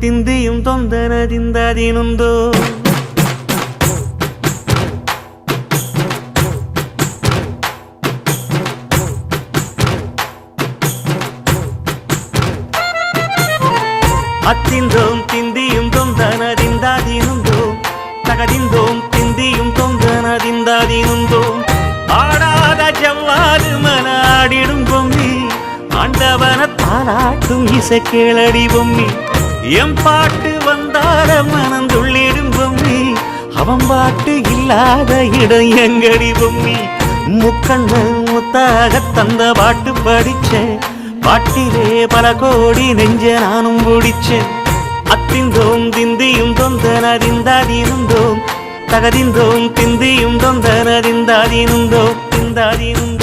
ತಿಂದಿಯುಂ ತೊಂದನದಿಂದದಿನುಂದೋ ಅತ್ತಿಂದೋಂ ತಿಂದಿಯುಂ ತೊಂದನದಿಂದದಿನುಂದೋ ತಗದಿಂದೋಂ ತಿಂದಿಯುಂ ತೊಂದನದಿಂದದಿನುಂದೋ ஆடாத ஜவ்வாது மன ஆடிடும் பொம்மி ஆண்டவன தாலாட்டும் இசை கேளடி பொம்மி எம் பாட்டு வந்தார மனம் துள்ளிடும் பொம்மி அவன் பாட்டு இல்லாத இடம் எங்கடி பொம்மி முக்கண்ண முத்தாக தந்த பாட்டு படிச்சேன் பாட்டிலே பல கோடி நெஞ்ச நானும் பிடிச்சேன் அத்திந்தோம் திந்தியும் தொந்தனதிந்தாதிருந்தோம் தகதிந்தோம் திந்தியும் தொந்தனதிந்தாதிருந்தோம் திந்தாதிருந்தோம்